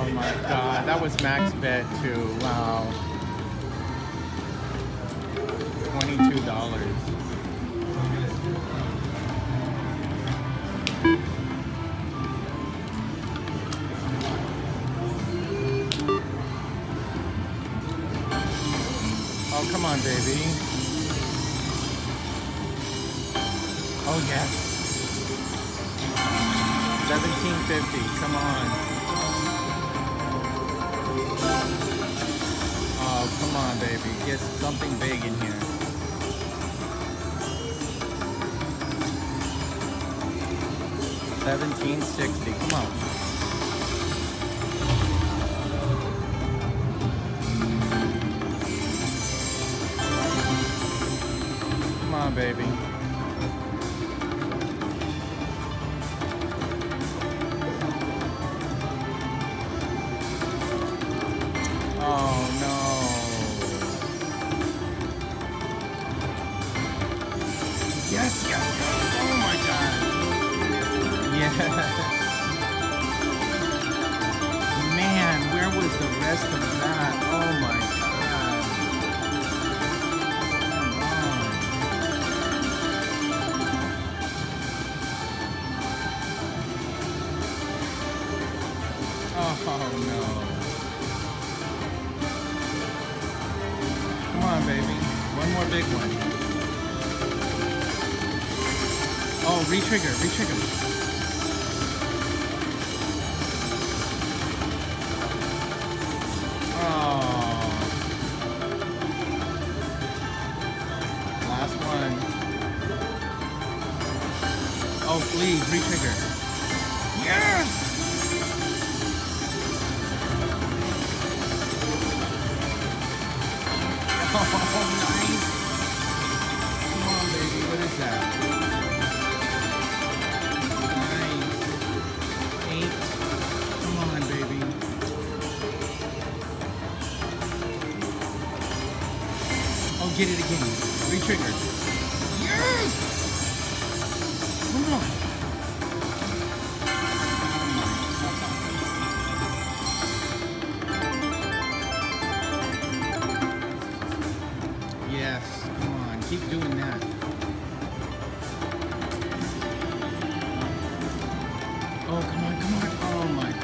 Oh my god, that was max bet too. Wow. $22. Oh, come on, baby. Oh, yes. $17.50. Come on. Oh, come on, baby. Get something big in here. $17.60. Come on. Come on, baby. Oh no. Yes, yes, yes. Oh my god. Yes. Man, where was the rest of that? Oh my god. Come on. Oh no. Come on, baby. One more big one. Oh, re-trigger, re-trigger. Oh. Last one. Oh, please, re-trigger. Yes! Oh, nice. Come on, baby. What is that? Nice. 8. Come on, baby. Oh, get it again. Re-trigger. Yes! Come on. Yes, come on, keep doing that. Oh, come on, come on. Oh my god.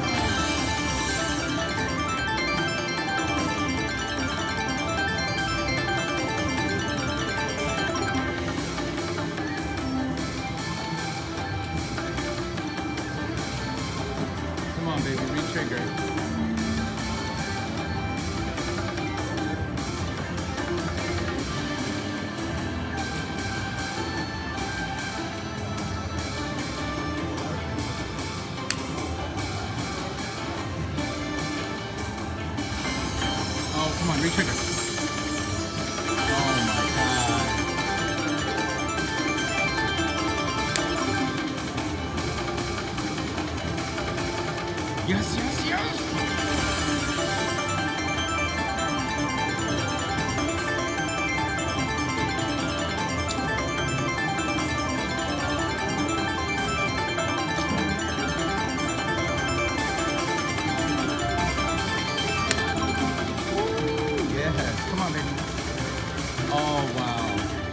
Come on, baby, re-trigger. Oh, come on, re-trigger. Oh my god. Yes, yes, yes! Come on, baby. Oh, wow.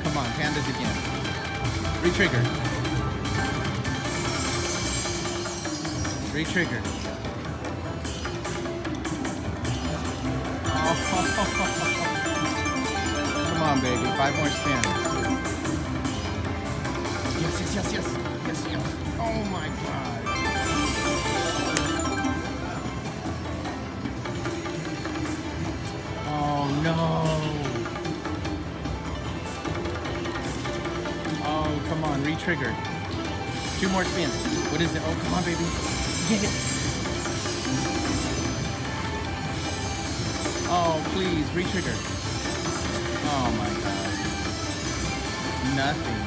Come on, pandas again. Re-trigger. Re-trigger. Oh. Come on, baby. 5 more spins. Yes, yes, yes, yes. Yes, yes. Oh, my God. Oh, no. Oh, come on, re-trigger. 2 more spins. What is it? Oh, come on, baby. Get it. Oh, please, re-trigger. Oh my god. Nothing.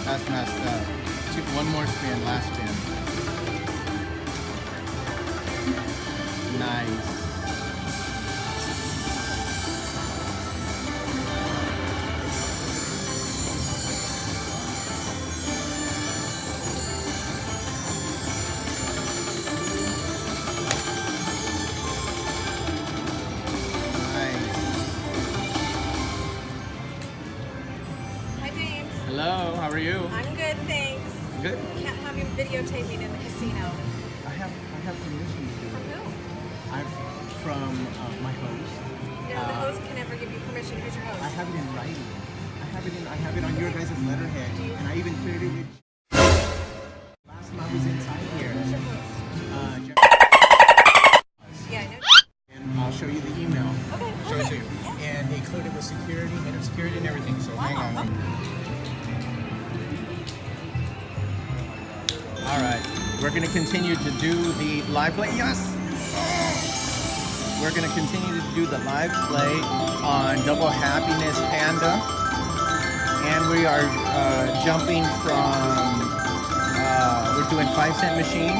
That's messed up. 1 more spin, last spin. Nice. Hello, how are you? I'm good, thanks. Good. Can't have you videotaping in the casino. I have permission to. From who? I'm from my host. No, the host can never give you permission. Who's your host? I have it in writing. I have it on your guys' letterhead, and I even cleared it with. Last time I was inside here. Who's your host? Yeah, I know. And I'll show you the email. Okay. Show it to you. And they cleared it with security, head of security, and everything. So hang on. All right, we're going to continue to do the live play. Yes. We're going to continue to do the live play on Double Happiness Panda, and we are jumping from. We're doing 5-cent machine,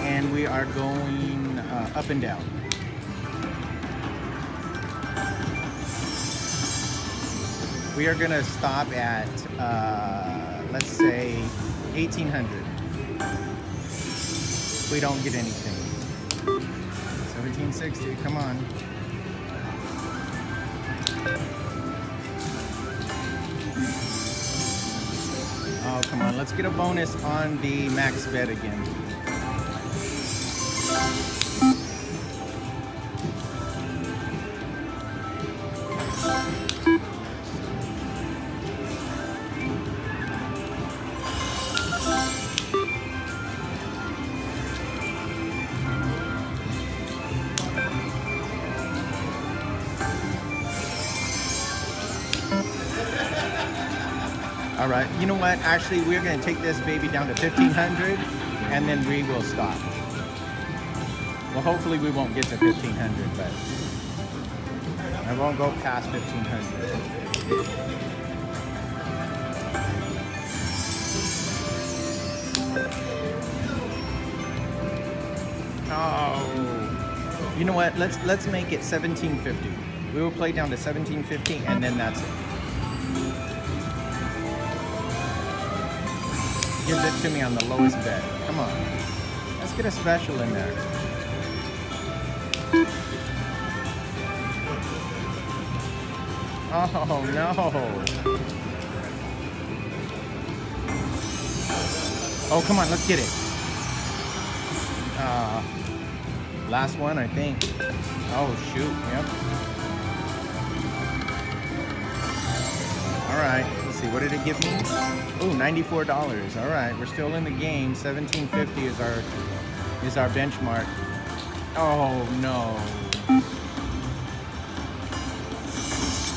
and we are going up and down. We are gonna stop at, let's say, 1800. We don't get anything. 1760, come on. Oh, come on, let's get a bonus on the max bet again. All right, you know what? Actually, we're going to take this baby down to 1500 and then we will stop. Well, hopefully we won't get to 1500, but I won't go past 1500. Oh, you know what? Let's make it 1750. We will play down to 1750 and then that's it. Give it to me on the lowest bet. Come on. Let's get a special in there. Oh, no. Oh, come on. Let's get it. Last one, I think. Oh, shoot. Yep. All right. What did it give me? Oh, $94. All right, we're still in the game. 1750 is our benchmark. Oh no.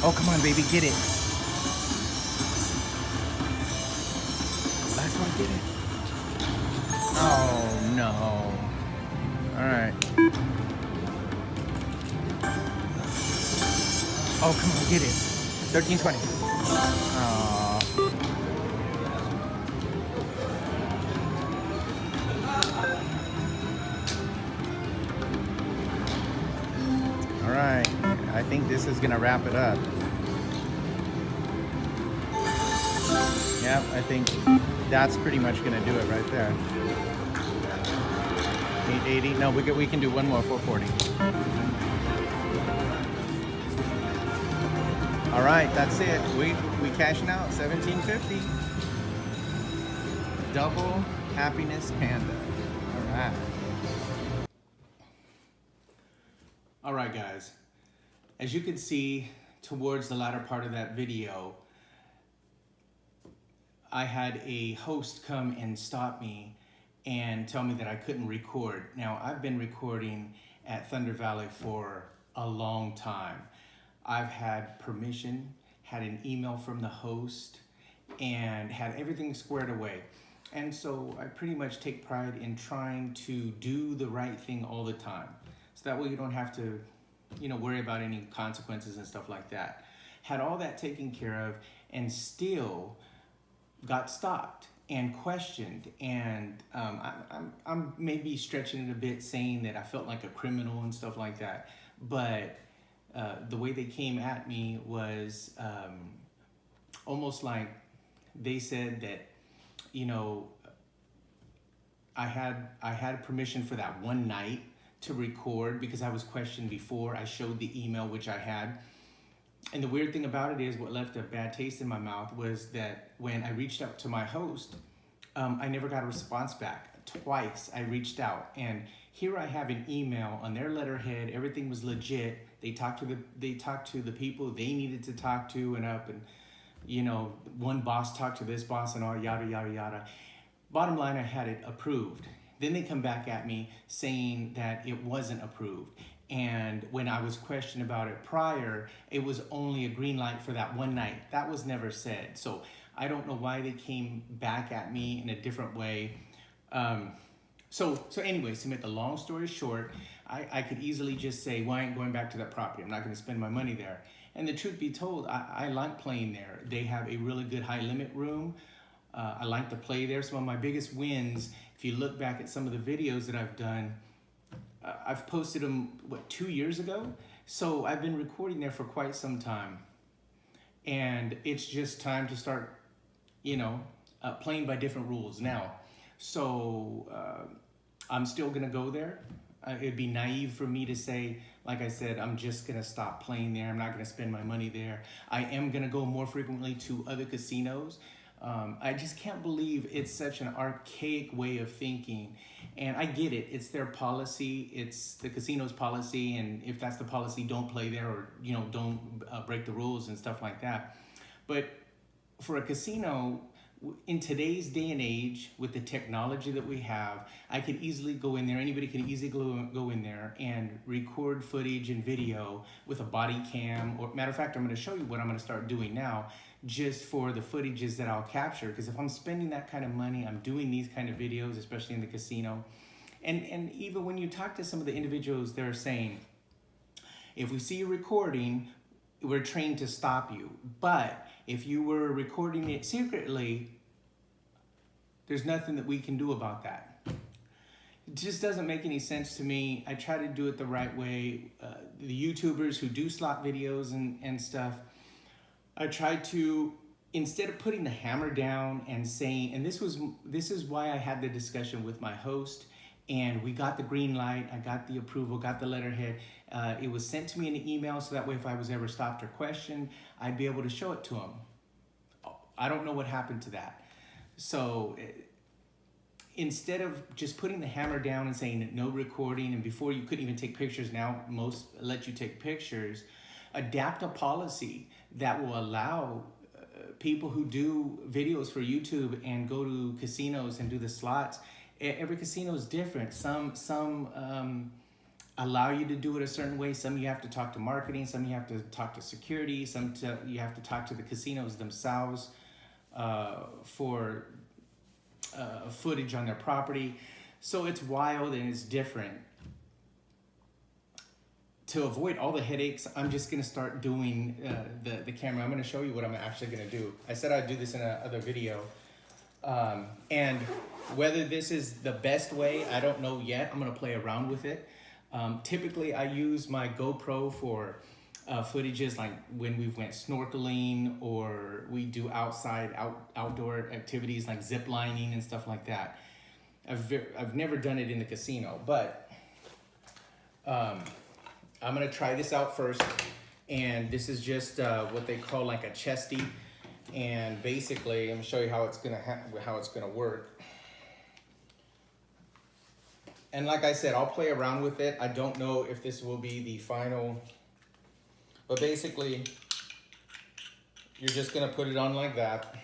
Oh, come on, baby, get it. Last one, get it. Oh no. All right. Oh, come on, get it. 1320. Oh. All right, I think this is gonna wrap it up. Yep, I think that's pretty much gonna do it right there. 880. No, we can do one more 440. All right, that's it. We cashing out 1750. Double Happiness Panda. All right. All right, guys. As you can see towards the latter part of that video, I had a host come and stop me and tell me that I couldn't record. Now, I've been recording at Thunder Valley for a long time. I've had permission, had an email from the host, and had everything squared away. And so I pretty much take pride in trying to do the right thing all the time. So that way you don't have to, worry about any consequences and stuff like that. Had all that taken care of and still got stopped and questioned. And I'm maybe stretching it a bit saying that I felt like a criminal and stuff like that. But the way they came at me was almost like they said that, I had permission for that one night to record because I was questioned before. I showed the email which I had, And the weird thing about it is, what left a bad taste in my mouth was that when I reached out to my host, I never got a response back. Twice I reached out, and here I have an email on their letterhead. Everything was legit. They talked to the people they needed to talk to, and up, and you know, one boss talked to this boss, and all yada yada yada. Bottom line, I had it approved. Then they come back at me saying that it wasn't approved. And when I was questioned about it prior, it was only a green light for that one night. That was never said. So I don't know why they came back at me in a different way. So anyways, to make the long story short, I could easily just say, well, I ain't going back to that property. I'm not going to spend my money there. And the truth be told, I like playing there. They have a really good high limit room. I like to play there. Some of my biggest wins, if you look back at some of the videos that I've done, I've posted them, 2 years ago? So I've been recording there for quite some time. And it's just time to start, playing by different rules now. So I'm still gonna go there. It'd be naive for me to say, like I said, I'm just gonna stop playing there. I'm not gonna spend my money there. I am gonna go more frequently to other casinos. I just can't believe it's such an archaic way of thinking. And I get it, it's their policy, it's the casino's policy, and if that's the policy, don't play there, or don't break the rules and stuff like that. But for a casino, in today's day and age, with the technology that we have, I could easily go in there, anybody can easily go in there and record footage and video with a body cam. Or matter of fact, I'm gonna show you what I'm gonna start doing now, just for the footages that I'll capture. Because if I'm spending that kind of money, I'm doing these kind of videos, especially in the casino. And even when you talk to some of the individuals, they're saying, if we see you recording, we're trained to stop you. But if you were recording it secretly, there's nothing that we can do about that. It just doesn't make any sense to me. I try to do it the right way. The YouTubers who do slot videos and stuff, I try to, instead of putting the hammer down and saying, and this is why I had the discussion with my host, and we got the green light, I got the approval, got the letterhead. It was sent to me in an email, so that way if I was ever stopped or questioned, I'd be able to show it to him. I don't know what happened to that. So instead of just putting the hammer down and saying no recording, and before you couldn't even take pictures, now most let you take pictures, adapt a policy that will allow people who do videos for YouTube and go to casinos and do the slots. Every casino is different. Some allow you to do it a certain way. Some you have to talk to marketing. Some you have to talk to security. You have to talk to the casinos themselves for footage on their property. So it's wild and it's different. To avoid all the headaches, I'm just gonna start doing the camera. I'm gonna show you what I'm actually gonna do. I said I'd do this in another video. And whether this is the best way, I don't know yet. I'm gonna play around with it. Typically, I use my GoPro for footages like when we went snorkeling, or we do outdoor activities like zip lining and stuff like that. I've never done it in the casino, but I'm gonna try this out first. And this is just what they call like a chesty. And basically, I'm gonna show you how it's gonna work. And like I said, I'll play around with it. I don't know if this will be the final, but basically, you're just gonna put it on like that.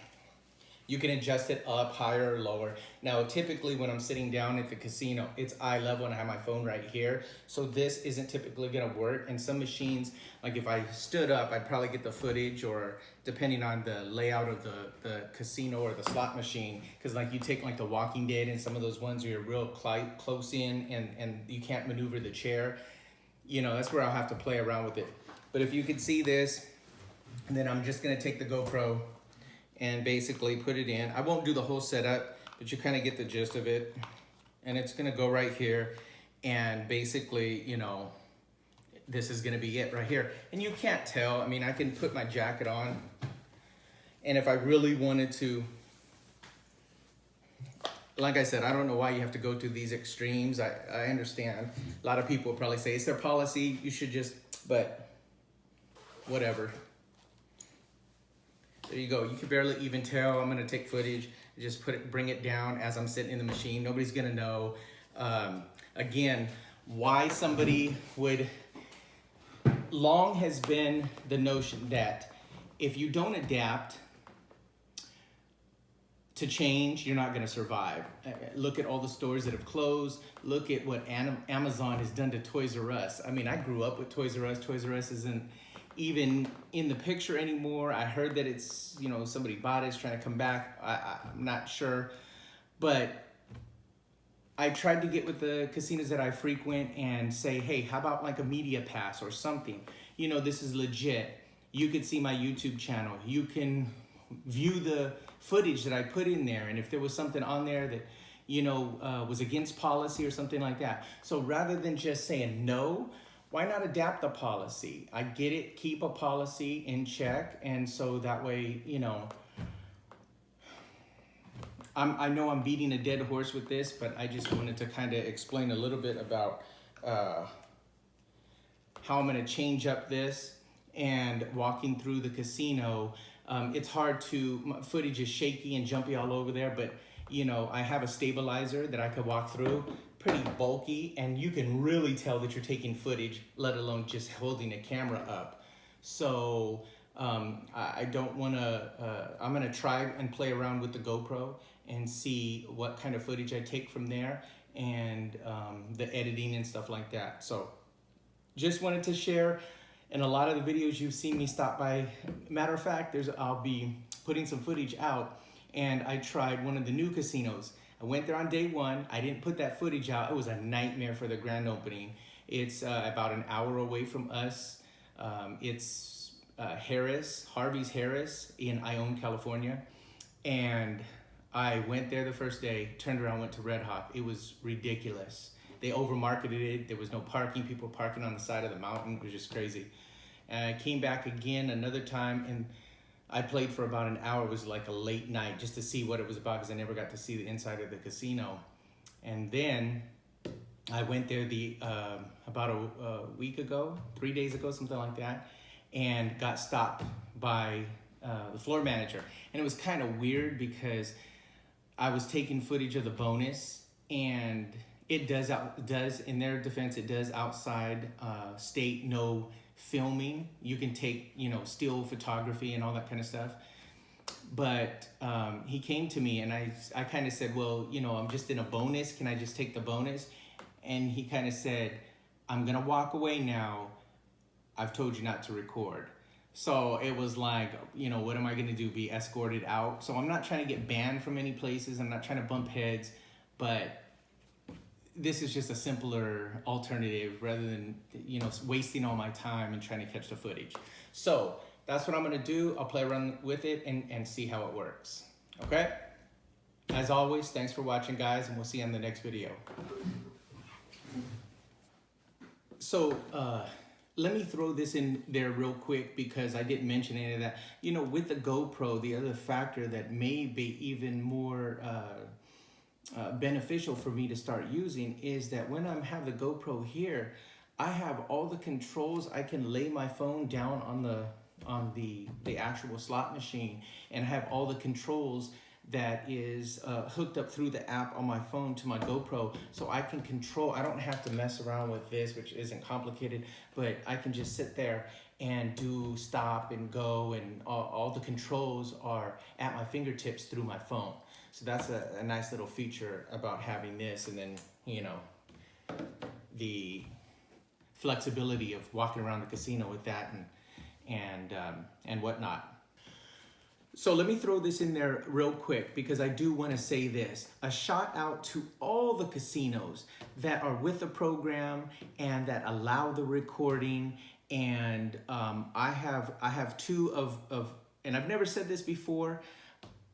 You can adjust it up, higher or lower. Now, typically when I'm sitting down at the casino, it's eye level and I have my phone right here. So this isn't typically gonna work. And some machines, like if I stood up, I'd probably get the footage, or depending on the layout of the casino or the slot machine. Cause like you take like the Walking Dead and some of those ones where you're real close in and you can't maneuver the chair. That's where I'll have to play around with it. But if you could see this, and then I'm just gonna take the GoPro and basically put it in. I won't do the whole setup, but you kind of get the gist of it. And it's gonna go right here. And basically, this is gonna be it right here. And you can't tell, I can put my jacket on. And if I really wanted to, like I said, I don't know why you have to go to these extremes. I understand. A lot of people probably say it's their policy, you should just, but whatever. There you go. You can barely even tell. I'm gonna take footage, just bring it down as I'm sitting in the machine. Nobody's gonna know. Again, why somebody would, long has been the notion that if you don't adapt to change, you're not gonna survive. Look at all the stores that have closed. Look at what Amazon has done to Toys R Us. I mean, I grew up with Toys R Us. Toys R Us isn't even in the picture anymore. I heard that it's, you know, somebody bought it, it's trying to come back. I'm not sure, but I tried to get with the casinos that I frequent and say, hey, how about like a media pass or something? You know, this is legit. You could see my YouTube channel. You can view the footage that I put in there, and if there was something on there that, you know, was against policy or something like that. So rather than just saying no, why not adapt the policy? I get it, keep a policy in check, and so that way, you know, I know I'm beating a dead horse with this, but I just wanted to kind of explain a little bit about how I'm gonna change up this and walking through the casino. It's hard to, my footage is shaky and jumpy all over there, but you know, I have a stabilizer that I could walk through, pretty bulky, and you can really tell that you're taking footage, let alone just holding a camera up. So I don't wanna, I'm gonna try and play around with the GoPro and see what kind of footage I take from there, and the editing and stuff like that. So just wanted to share. In a lot of the videos you've seen me stop by, matter of fact, I'll be putting some footage out, and I tried one of the new casinos. I went there on day one. I didn't put that footage out. It was a nightmare for the grand opening. It's about an hour away from us. It's Harvey's Harris in Ione, California. And I went there the first day, turned around, went to Red Hawk. It was ridiculous. They over-marketed it. There was no parking. People were parking on the side of the mountain. It was just crazy. And I came back again another time, and I played for about an hour. It was like a late night just to see what it was about, because I never got to see the inside of the casino. And then I went there about a week ago, 3 days ago, something like that, and got stopped by the floor manager. And it was kind of weird because I was taking footage of the bonus, and it does, in their defense, it does outside state no filming. You can take, you know, still photography and all that kind of stuff. But he came to me, and I kind of said, well, you know, I'm just in a bonus. Can I just take the bonus? And he kind of said, I'm gonna walk away now. I've told you not to record. So it was like, you know, what am I gonna do, be escorted out? So I'm not trying to get banned from any places. I'm not trying to bump heads, but this is just a simpler alternative rather than, you know, wasting all my time and trying to catch the footage. So that's what I'm gonna do. I'll play around with it and see how it works, okay? As always, thanks for watching, guys, and we'll see you on the next video. So let me throw this in there real quick because I didn't mention any of that. You know, with the GoPro, the other factor that may be even more beneficial for me to start using is that when I have the GoPro here, I have all the controls. I can lay my phone down on the actual slot machine and have all the controls that is hooked up through the app on my phone to my GoPro, so I can control. I don't have to mess around with this, which isn't complicated, but I can just sit there and do stop and go, and all the controls are at my fingertips through my phone. So that's a nice little feature about having this, and then, you know, the flexibility of walking around the casino with that and whatnot. So let me throw this in there real quick because I do want to say this. A shout out to all the casinos that are with the program and that allow the recording. And I have two of, and I've never said this before.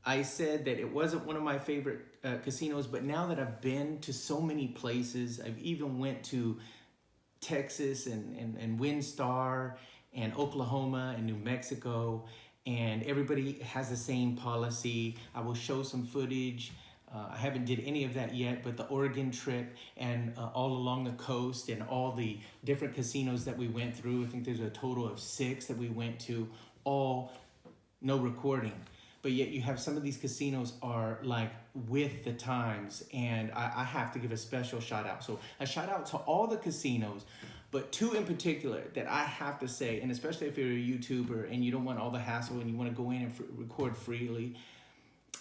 I said that it wasn't one of my favorite casinos, but now that I've been to so many places, I've even went to Texas and WinStar and Oklahoma and New Mexico, and everybody has the same policy. I will show some footage. I haven't did any of that yet, but the Oregon trip and all along the coast and all the different casinos that we went through, I think there's a total of 6 that we went to, all no recording. But yet you have some of these casinos are like with the times, and I have to give a special shout out. So a shout out to all the casinos, but two in particular that I have to say, and especially if you're a YouTuber and you don't want all the hassle and you want to go in and record freely.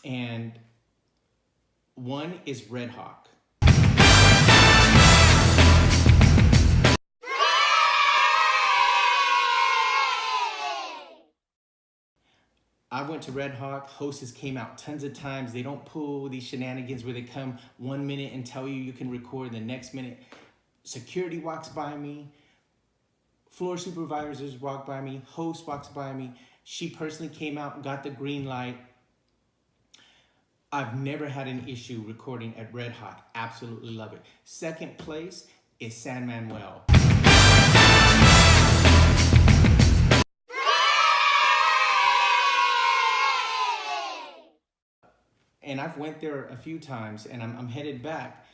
And one is Red Hawk. I went to Red Hawk, hostess came out tons of times. They don't pull these shenanigans where they come 1 minute and tell you can record, the next minute security walks by me, floor supervisors walk by me, host walks by me. She personally came out, got the green light. I've never had an issue recording at Red Hawk. Absolutely love it. Second place is San Manuel. And I've went there a few times, and I'm headed back.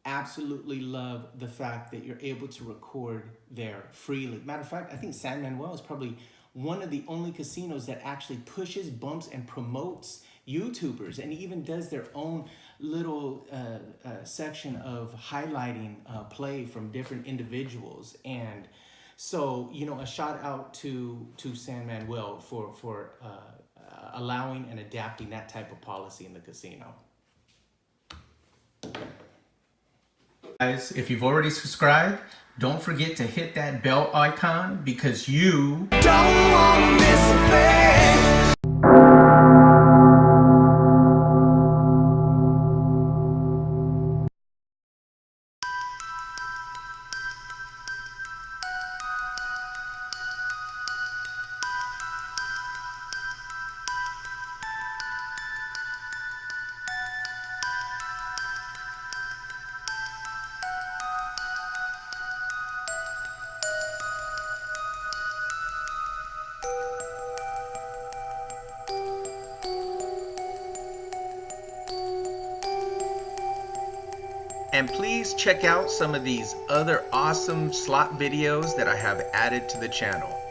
Absolutely love the fact that you're able to record there freely. Matter of fact, I think San Manuel is probably one of the only casinos that actually pushes, bumps, and promotes YouTubers, and even does their own little section of highlighting play from different individuals. And so, you know, a shout out to San Manuel for allowing and adapting that type of policy in the casino. Guys, if you've already subscribed, don't forget to hit that bell icon because you don't want to miss a thing. And please check out some of these other awesome slot videos that I have added to the channel.